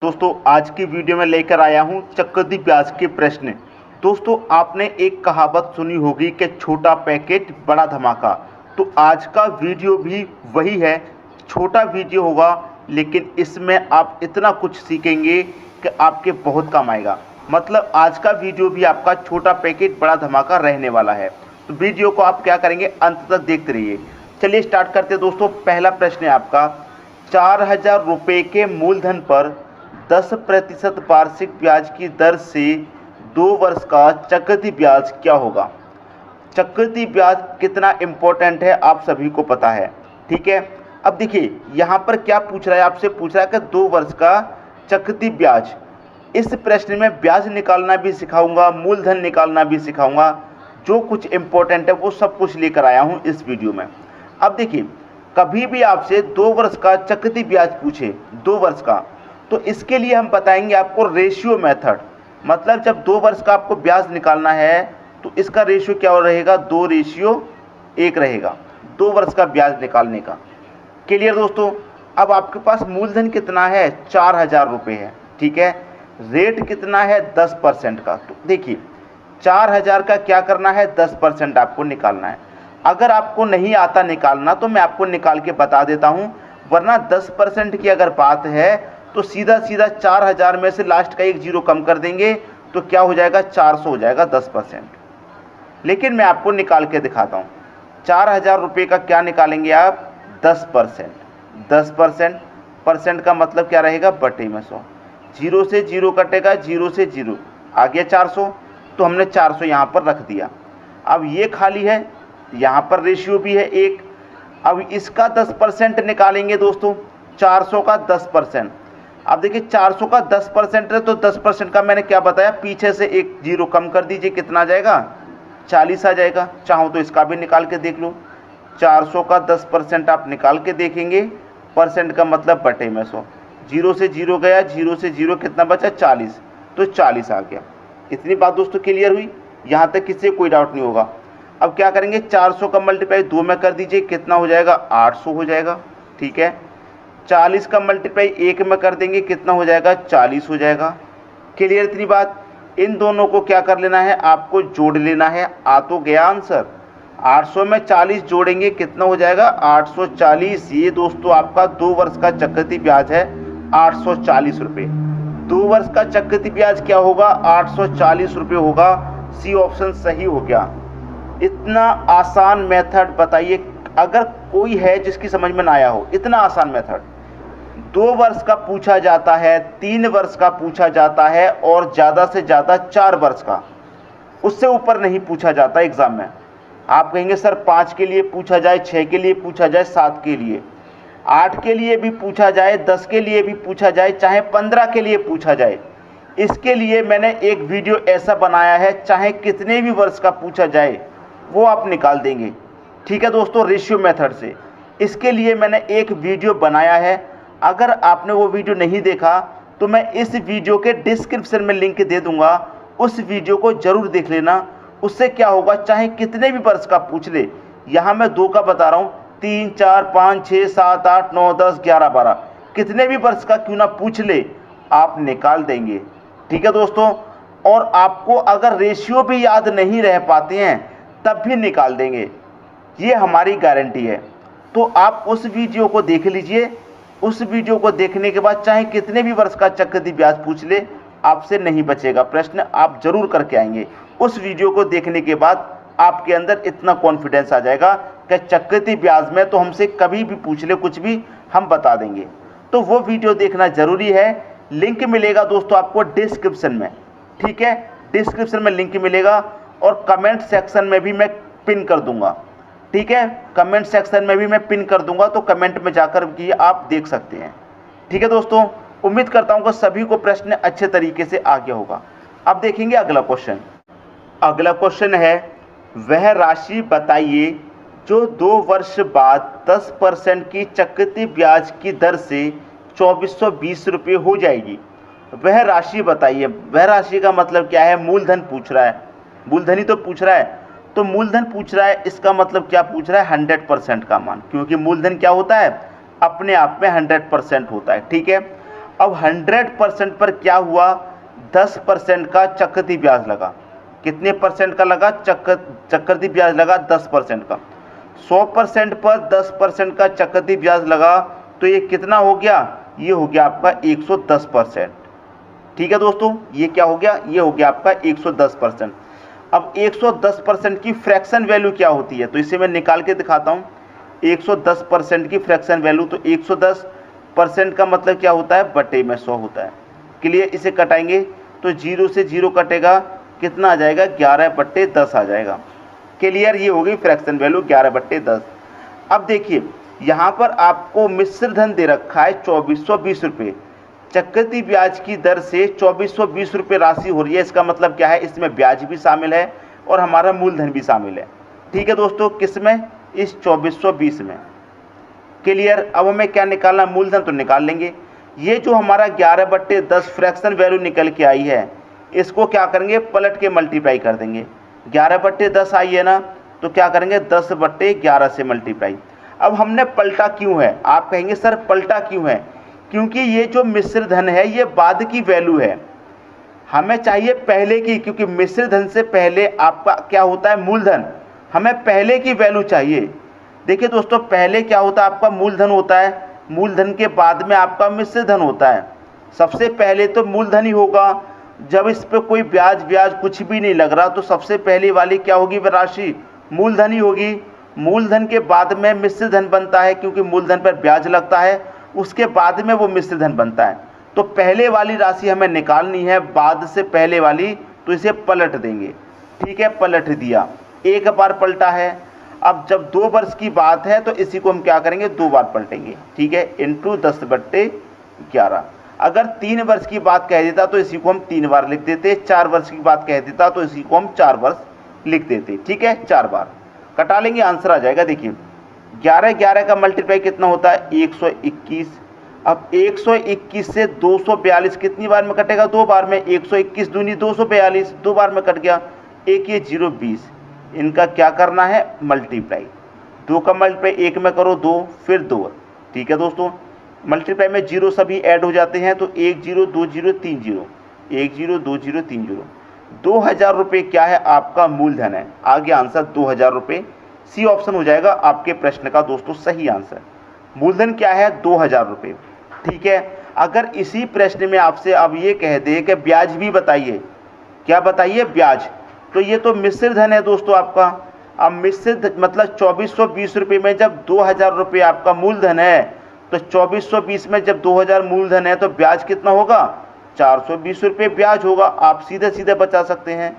दोस्तों आज की वीडियो में लेकर आया हूं चक्रवृद्धि ब्याज के प्रश्न। दोस्तों आपने एक कहावत सुनी होगी कि छोटा पैकेट बड़ा धमाका। तो आज का वीडियो भी वही है, छोटा वीडियो होगा लेकिन इसमें आप इतना कुछ सीखेंगे कि आपके बहुत काम आएगा। मतलब आज का वीडियो भी आपका छोटा पैकेट बड़ा धमाका रहने वाला है। तो वीडियो को आप क्या करेंगे, अंत तक देखते रहिए। चलिए स्टार्ट करते हैं दोस्तों। पहला प्रश्न है आपका, 4,000 रुपये के मूलधन पर 10% वार्षिक ब्याज की दर से 2 वर्ष का चक्रवृद्धि ब्याज क्या होगा। चक्रवृद्धि ब्याज कितना इंपॉर्टेंट है आप सभी को पता है, ठीक है। अब देखिए यहाँ पर क्या पूछ रहा है, आपसे पूछ रहा है कि 2 वर्ष का चक्रवृद्धि ब्याज। इस प्रश्न में ब्याज निकालना भी सिखाऊंगा, मूलधन निकालना भी सिखाऊंगा। जो कुछ इंपॉर्टेंट है वो सब कुछ लेकर आया हूँ इस वीडियो में। अब देखिए कभी भी आपसे 2 वर्ष का चक्रवृद्धि ब्याज पूछे, 2 वर्ष का, तो इसके लिए हम बताएंगे आपको रेशियो मेथड। मतलब जब 2 वर्ष का आपको ब्याज निकालना है तो इसका रेशियो क्या रहेगा, 2:1 रहेगा 2 वर्ष का ब्याज निकालने का। क्लियर दोस्तों। अब आपके पास मूलधन कितना है, 4,000 रुपये है, ठीक है। रेट कितना है, 10% का। तो देखिए 4,000 का क्या करना है, 10% आपको निकालना है। अगर आपको नहीं आता निकालना तो मैं आपको निकाल के बता देता हूँ, वरना 10% की अगर बात है तो सीधा सीधा 4,000 में से लास्ट का एक जीरो कम कर देंगे तो क्या हो जाएगा, 400 हो जाएगा 10%। लेकिन मैं आपको निकाल के दिखाता हूँ। 4,000 रुपये का क्या निकालेंगे आप, 10%। 10% का मतलब क्या रहेगा, बटे में 100। जीरो से जीरो कटेगा, जीरो से जीरो आ गया 400। तो हमने 400 यहाँ पर रख दिया। अब ये खाली है, यहाँ पर रेशियो भी है 1। अब इसका 10% निकालेंगे दोस्तों, 400 का 10%। अब देखिए 400 का 10% है तो 10% का मैंने क्या बताया, पीछे से एक जीरो कम कर दीजिए, कितना आ जाएगा, 40 आ जाएगा। चाहो तो इसका भी निकाल के देख लो। 400 का 10% आप निकाल के देखेंगे, परसेंट का मतलब बटे में 100। जीरो से जीरो गया, जीरो से जीरो कितना बचा, 40, तो 40 आ गया। इतनी बात दोस्तों क्लियर हुई, यहाँ तक किसी कोई डाउट नहीं होगा। अब क्या करेंगे, 400 का मल्टीप्लाई 2 में कर दीजिए, कितना हो जाएगा, 800 हो जाएगा, ठीक है। 40 का मल्टीप्लाई 1 में कर देंगे, कितना हो जाएगा, 40 हो जाएगा। क्लियर इतनी बात। इन दोनों को क्या कर लेना है, आपको जोड़ लेना है। आ तो गया आंसर। 800 में 40 जोड़ेंगे, कितना हो जाएगा, 840। ये दोस्तों आपका 2 वर्ष का चक्रवृद्धि ब्याज है, 840 रुपये। 2 वर्ष का चक्रवृद्धि ब्याज क्या होगा, 840 रुपये होगा। सी ऑप्शन सही हो गया। इतना आसान मेथड बताइए, अगर कोई है जिसकी समझ में ना आया हो। इतना आसान मेथड 2 वर्ष का पूछा जाता है, 3 वर्ष का पूछा जाता है और ज़्यादा से ज़्यादा 4 वर्ष का, उससे ऊपर नहीं पूछा जाता एग्जाम में। आप कहेंगे सर 5 के लिए पूछा जाए, 6 के लिए पूछा जाए, 7 के लिए, 8 के लिए भी पूछा जाए, 10 के लिए भी पूछा जाए, चाहे 15 के लिए पूछा जाए, इसके लिए मैंने एक वीडियो ऐसा बनाया है। चाहे कितने भी वर्ष का पूछा जाए वो आप निकाल देंगे, ठीक है दोस्तों, रेशियो मेथड से। इसके लिए मैंने एक वीडियो बनाया है। अगर आपने वो वीडियो नहीं देखा तो मैं इस वीडियो के डिस्क्रिप्शन में लिंक दे दूंगा, उस वीडियो को जरूर देख लेना। उससे क्या होगा, चाहे कितने भी वर्ष का पूछ ले, यहाँ मैं 2 का बता रहा हूँ, 3, 4, 5, 6, 7, 8, 9, 10, 11, 12, कितने भी वर्ष का क्यों ना पूछ ले, आप निकाल देंगे, ठीक है दोस्तों। और आपको अगर रेशियो भी याद नहीं रह पाते हैं तब भी निकाल देंगे, ये हमारी गारंटी है। तो आप उस वीडियो को देख लीजिए। उस वीडियो को देखने के बाद चाहे कितने भी वर्ष का चक्रवृद्धि ब्याज पूछ ले, आपसे नहीं बचेगा प्रश्न, आप जरूर करके आएंगे। उस वीडियो को देखने के बाद आपके अंदर इतना कॉन्फिडेंस आ जाएगा कि चक्रवृद्धि ब्याज में तो हमसे कभी भी पूछ ले कुछ भी, हम बता देंगे। तो वो वीडियो देखना जरूरी है। लिंक मिलेगा दोस्तों आपको डिस्क्रिप्शन में, ठीक है, डिस्क्रिप्शन में लिंक मिलेगा और कमेंट सेक्शन में भी मैं पिन कर दूंगा, ठीक है। कमेंट सेक्शन में भी मैं पिन कर दूंगा, तो कमेंट में जाकर भी आप देख सकते हैं, ठीक है दोस्तों। उम्मीद करता हूं कि सभी को प्रश्न अच्छे तरीके से आ गया होगा। अब देखेंगे अगला क्वेश्चन। अगला क्वेश्चन है, वह राशि बताइए जो 2 वर्ष बाद 10% की चक्रवृद्धि ब्याज की दर से 2420 रुपये हो जाएगी। वह राशि बताइए। वह राशि का मतलब क्या है, मूलधन पूछ रहा है, मूलधन ही तो पूछ रहा है। तो मूलधन पूछ रहा है, इसका मतलब क्या पूछ रहा है, 100% का मान, क्योंकि मूलधन क्या होता है, अपने आप में 100% होता है, ठीक है। अब 100% पर क्या हुआ, 10% का चक्रवृद्धि ब्याज लगा। कितने परसेंट का लगा, चक्रवृद्धि ब्याज लगा 10% का। 100% पर 10% का चक्रवृद्धि ब्याज लगा तो ये कितना हो गया, ये हो गया आपका 110%। ठीक है दोस्तों, ये क्या हो गया, ये हो गया आपका 110%। अब 110% की फ्रैक्शन वैल्यू क्या होती है, तो इसे मैं निकाल के दिखाता हूँ। 110% की फ्रैक्शन वैल्यू, तो 110% का मतलब क्या होता है, बटे में 100 होता है। क्लियर, इसे कटाएंगे तो 0 से 0 कटेगा, कितना आ जाएगा, 11/10 आ जाएगा। क्लियर, ये हो गई फ्रैक्शन वैल्यू 11/10। अब देखिए यहाँ पर आपको मिश्र धन दे रखा है 2420 रुपये, चक्रवृद्धि ब्याज की दर से 2420 रुपये राशि हो रही है। इसका मतलब क्या है, इसमें ब्याज भी शामिल है और हमारा मूलधन भी शामिल है। ठीक है दोस्तों, किस में, इस 2420 में। क्लियर, अब हमें क्या निकालना, मूलधन तो निकाल लेंगे। ये जो हमारा 11/10 फ्रैक्शन वैल्यू निकल के आई है, इसको क्या करेंगे, पलट के मल्टीप्लाई कर देंगे। 11/10 आई है ना, तो क्या करेंगे, 10/11 से मल्टीप्लाई। अब हमने पलटा क्यों है, आप कहेंगे सर पलटा क्यों है, क्योंकि ये जो मिश्र धन है ये बाद की वैल्यू है, हमें चाहिए पहले की, क्योंकि मिश्र धन से पहले आपका क्या होता है, मूलधन। हमें पहले की वैल्यू चाहिए। देखिए दोस्तों, पहले क्या होता है, आपका मूलधन होता है, मूलधन के बाद में आपका मिश्र धन होता है। सबसे पहले तो मूलधन ही होगा, जब इस पर कोई ब्याज कुछ भी नहीं लग रहा, तो सबसे पहली वाली क्या होगी, वह राशि मूलधन ही होगी। मूलधन के बाद में मिश्र धन बनता है, क्योंकि मूलधन पर ब्याज लगता है, उसके बाद में वो मिश्र धन बनता है। तो पहले वाली राशि हमें निकालनी है, बाद से पहले वाली, तो इसे पलट देंगे। ठीक है, पलट दिया, एक बार पलटा है। अब जब 2 वर्ष की बात है तो इसी को हम क्या करेंगे, 2 बार पलटेंगे। ठीक है, इंटू 10/11। अगर 3 वर्ष की बात कह देता तो इसी को हम 3 बार लिख देते, 4 वर्ष की बात कह देता तो इसी को हम 4 वर्ष लिख देते। ठीक है, 4 बार कटा लेंगे, आंसर आ जाएगा। देखिए 11 का मल्टीप्लाई कितना होता है, 121। अब 121 से 242 कितनी बार में कटेगा, 2 बार में। 121 दूनी 242, 2 बार में कट गया। एक ये 0 20, इनका क्या करना है, मल्टीप्लाई। 2 का मल्टीप्लाई 1 में करो 2, फिर 2। ठीक है दोस्तों, मल्टीप्लाई में 0 सभी ऐड हो जाते हैं, तो 1 0 2 0 3 0, 1 0 2 0 3 0। 2000 रुपये क्या है, आपका मूलधन है। आ गया आंसर 2000 रुपये। सी ऑप्शन हो जाएगा आपके प्रश्न का दोस्तों सही आंसर। मूलधन क्या है, 2000 रुपये। ठीक है, अगर इसी प्रश्न में आपसे अब ये कह दे कि ब्याज भी बताइए, क्या बताइए, ब्याज, तो ये तो मिश्र धन है दोस्तों आपका। अब मिश्र मतलब 2420 रुपये में जब 2000 रुपये आपका मूलधन है, तो 2420 में जब 2000 मूलधन है तो ब्याज कितना होगा, 420 रुपये ब्याज होगा। आप सीधे सीधे बचा सकते हैं,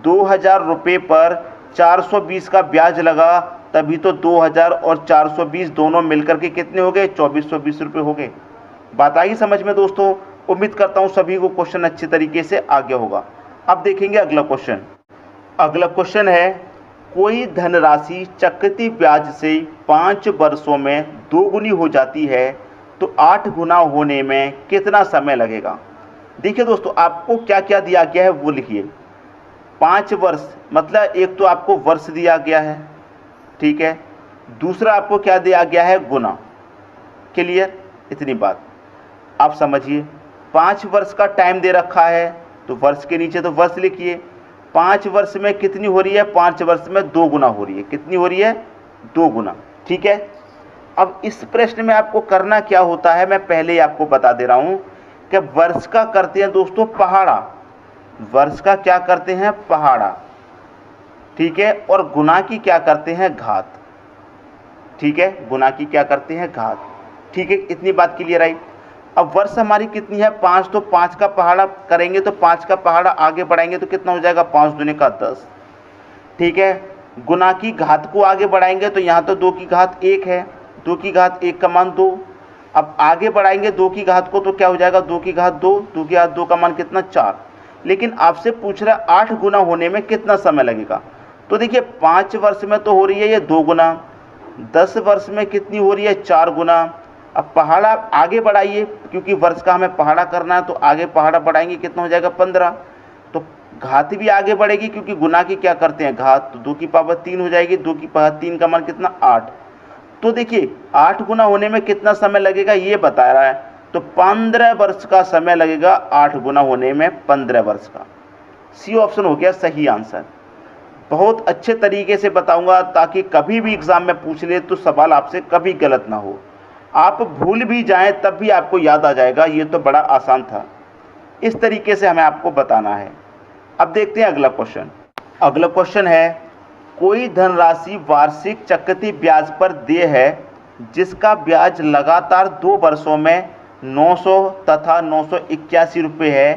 2000 रुपये पर 420 का ब्याज लगा, तभी तो 2000 और 420 दोनों मिलकर के कितने हो गए, 2420 रुपये हो गए। बात आई समझ में दोस्तों। उम्मीद करता हूँ सभी को क्वेश्चन अच्छे तरीके से आ गया होगा। अब देखेंगे अगला क्वेश्चन। अगला क्वेश्चन है, कोई धनराशि चक्रवृद्धि ब्याज से 5 वर्षों में 2 गुनी हो जाती है, तो 8 गुना होने में कितना समय लगेगा। देखिए दोस्तों, आपको क्या क्या दिया गया है वो लिखिए। 5 वर्ष मतलब एक तो आपको वर्ष दिया गया है, ठीक है, दूसरा आपको क्या दिया गया है, गुना। क्लियर, इतनी बात आप समझिए। 5 वर्ष का टाइम दे रखा है, तो वर्ष के नीचे तो वर्ष लिखिए। 5 वर्ष में कितनी हो रही है, 5 वर्ष में 2 गुना हो रही है। कितनी हो रही है, 2 गुना। ठीक है, अब इस प्रश्न में आपको करना क्या होता है, मैं पहले ही आपको बता दे रहा हूं कि वर्ष का करते हैं दोस्तों पहाड़ा, वर्ष का क्या करते हैं, पहाड़ा। ठीक है, और गुना की क्या करते हैं, घात। ठीक है, गुना की क्या करते हैं, घात। ठीक है, इतनी बात क्लियर आई। अब वर्ष हमारी कितनी है, 5, तो 5 का पहाड़ा करेंगे, तो 5 का पहाड़ा आगे बढ़ाएंगे तो कितना हो जाएगा, 5 दूनी का 10। ठीक है, गुना की घात को आगे बढ़ाएंगे तो यहाँ तो 2 की घात 1 है, 2 की घात 1 का मान 2। अब आगे बढ़ाएंगे 2 की घात को, तो क्या हो जाएगा, 2 की घात 2, 2 की घात 2 का मान कितना, 4। लेकिन आपसे पूछ रहा है 8 गुना होने में कितना समय लगेगा। तो देखिए 5 वर्ष में तो हो रही है ये 2 गुना, 10 वर्ष में कितनी हो रही है, 4 गुना। अब पहाड़ा आगे बढ़ाइए, क्योंकि वर्ष का हमें पहाड़ा करना है, तो आगे पहाड़ा बढ़ाएंगे कितना हो जाएगा, 15। तो घात भी आगे बढ़ेगी, क्योंकि गुना की क्या करते हैं, घात, तो 2 की पावर 3 हो जाएगी, 2 की पावर 3 का मान कितना, 8। तो देखिए 8 गुना होने में कितना समय लगेगा ये बता रहा है। तो 15 वर्ष का समय लगेगा 8 गुना होने में 15 वर्ष का। सी ऑप्शन हो गया सही आंसर। बहुत अच्छे तरीके से बताऊंगा ताकि कभी भी एग्जाम में पूछ ले तो सवाल आपसे कभी गलत ना हो। आप भूल भी जाएं तब भी आपको याद आ जाएगा, ये तो बड़ा आसान था। इस तरीके से हमें आपको बताना है। अब देखते हैं अगला क्वेश्चन। अगला क्वेश्चन है, कोई धनराशि वार्षिक चक्रवृद्धि ब्याज पर देय है जिसका ब्याज लगातार 2 वर्षों में 900 तथा 981 रुपये है,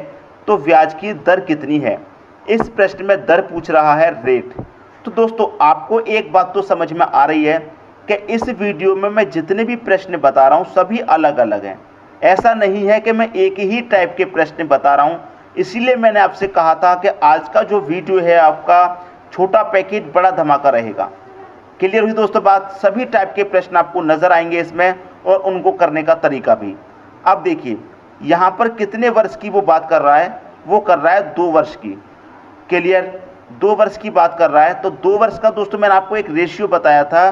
तो ब्याज की दर कितनी है? इस प्रश्न में दर पूछ रहा है रेट। तो दोस्तों आपको एक बात तो समझ में आ रही है कि इस वीडियो में मैं जितने भी प्रश्न बता रहा हूँ सभी अलग अलग हैं। ऐसा नहीं है कि मैं एक ही टाइप के प्रश्न बता रहा हूँ। इसीलिए मैंने आपसे कहा था कि आज का जो वीडियो है आपका छोटा पैकेज बड़ा धमाका रहेगा। क्लियर हुई दोस्तों बात? सभी टाइप के प्रश्न आपको नजर आएंगे इसमें और उनको करने का तरीका भी। अब देखिए यहाँ पर कितने वर्ष की वो बात कर रहा है, वो कर रहा है 2 वर्ष की। क्लियर, 2 वर्ष की बात कर रहा है। तो 2 वर्ष का दोस्तों मैंने आपको एक रेशियो बताया था,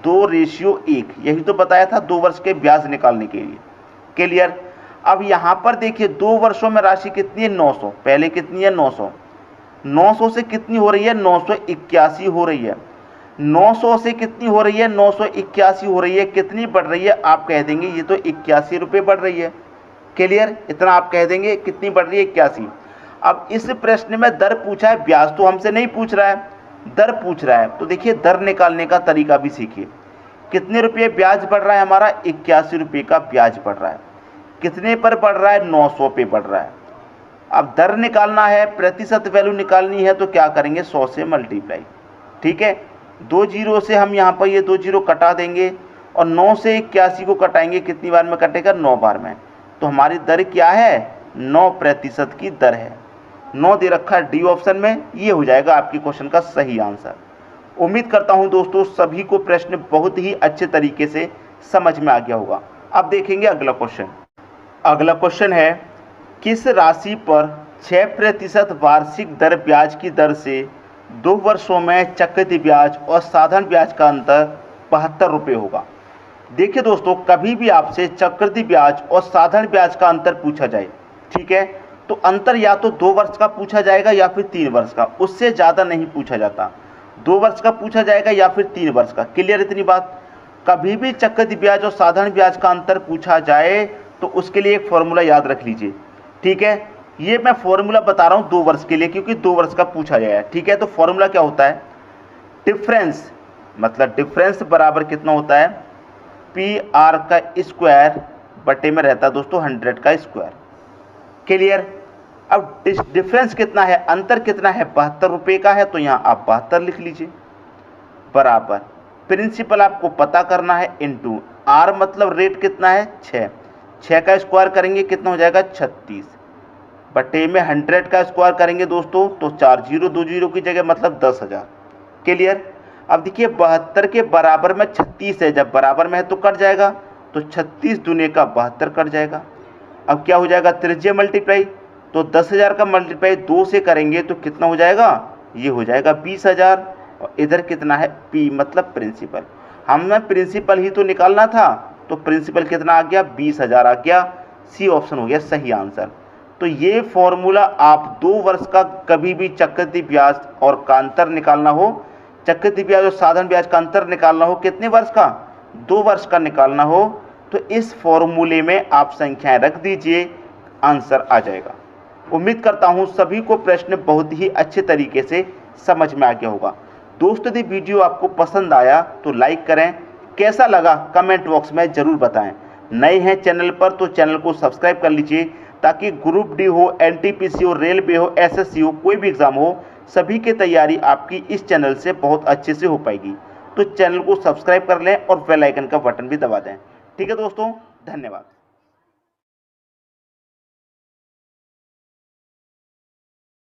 2:1, यही तो बताया था 2 वर्ष के ब्याज निकालने के लिए। क्लियर। अब यहाँ पर देखिए 2 वर्षों में राशि कितनी है? 900। पहले कितनी है? 900। 900 से कितनी हो रही है? 981 हो रही है। 900 से कितनी हो रही है? 981 हो रही है। कितनी बढ़ रही है? आप कह देंगे ये तो 81 रुपये बढ़ रही है। क्लियर, इतना आप कह देंगे। कितनी बढ़ रही है? 81। अब इस प्रश्न में दर पूछा है, ब्याज तो हमसे नहीं पूछ रहा है, दर पूछ रहा है। तो देखिए दर निकालने का तरीका भी सीखिए। कितने रुपये ब्याज बढ़ रहा है हमारा? 81 रुपये का ब्याज बढ़ रहा है। कितने पर बढ़ रहा है? 900 पे बढ़ रहा है। अब दर निकालना है, प्रतिशत वैल्यू निकालनी है, तो क्या करेंगे? 100 से मल्टीप्लाई। ठीक है, 2 जीरो से हम यहाँ पर ये 2 जीरो कटा देंगे और 9 से 81 को कटाएंगे। कितनी बार में कटेगा? 9 बार में। तो हमारी दर क्या है? 9% की दर है। 9 दे रखा है डी ऑप्शन में। ये हो जाएगा आपकी क्वेश्चन का सही आंसर। उम्मीद करता हूं दोस्तों सभी को प्रश्न बहुत ही अच्छे तरीके से समझ में आ गया होगा। अब देखेंगे अगला क्वेश्चन। अगला क्वेश्चन है, किस राशि पर 6% वार्षिक दर ब्याज की दर से 2 वर्षों में चक्रवृद्धि ब्याज और साधारण ब्याज का अंतर 72 रुपये होगा? देखिए दोस्तों कभी भी आपसे चक्रवृद्धि ब्याज और साधारण ब्याज का अंतर पूछा जाए, ठीक है, तो अंतर या तो 2 वर्ष का पूछा जाएगा या फिर 3 वर्ष का, उससे ज़्यादा नहीं पूछा जाता। 2 वर्ष का पूछा जाएगा या फिर 3 वर्ष का। क्लियर इतनी बात? कभी भी चक्रवृद्धि ब्याज और साधारण ब्याज का अंतर पूछा जाए तो उसके लिए एक फॉर्मूला याद रख लीजिए। ठीक है, ये मैं फॉर्मूला बता रहा हूँ 2 वर्ष के लिए क्योंकि 2 वर्ष का पूछा गया है। ठीक है, तो फॉर्मूला क्या होता है? डिफरेंस, मतलब डिफरेंस बराबर कितना होता है? PR का स्क्वायर बटे में रहता है दोस्तों 100 का स्क्वायर। क्लियर। अब डिफरेंस कितना है, अंतर कितना है? 72 रुपये का है, तो यहाँ आप 72 लिख लीजिए बराबर। प्रिंसिपल आपको पता करना है इनटू R मतलब रेट कितना है? 6 का स्क्वायर करेंगे कितना हो जाएगा? 36 बटे में 100 का स्क्वायर करेंगे दोस्तों तो 4 जीरो 2 जीरो की जगह मतलब 10,000। क्लियर। अब देखिए 72 के बराबर में 36 है, जब बराबर में है तो कट जाएगा, तो 36 दूने का 72 कट जाएगा। अब क्या हो जाएगा? त्रिज्य मल्टीप्लाई, तो 10,000 का मल्टीप्लाई 2 से करेंगे तो कितना हो जाएगा? ये हो जाएगा 20,000। और इधर कितना है? P मतलब प्रिंसिपल। हमें प्रिंसिपल ही तो निकालना था, तो प्रिंसिपल कितना आ गया? 20,000 आ गया। सी ऑप्शन हो गया सही आंसर। तो ये फॉर्मूला आप 2 वर्ष का कभी भी चक्रवृद्धि ब्याज और का अंतर निकालना हो, चक्रवृद्धि ब्याज और साधारण ब्याज का अंतर निकालना हो, कितने वर्ष का? 2 वर्ष का निकालना हो, तो इस फॉर्मूले में आप संख्याएं रख दीजिए, आंसर आ जाएगा। उम्मीद करता हूं सभी को प्रश्न बहुत ही अच्छे तरीके से समझ में आ गया होगा। दोस्तों यदि वीडियो आपको पसंद आया तो लाइक करें, कैसा लगा कमेंट बॉक्स में ज़रूर बताएं। नए हैं चैनल पर तो चैनल को सब्सक्राइब कर लीजिए ताकि ग्रुप डी हो, NTPC हो, रेलवे हो, SSC हो, कोई भी एग्ज़ाम हो, सभी की तैयारी आपकी इस चैनल से बहुत अच्छे से हो पाएगी। तो चैनल को सब्सक्राइब कर लें और बेल आइकन का बटन भी दबा दें। ठीक है दोस्तों, धन्यवाद।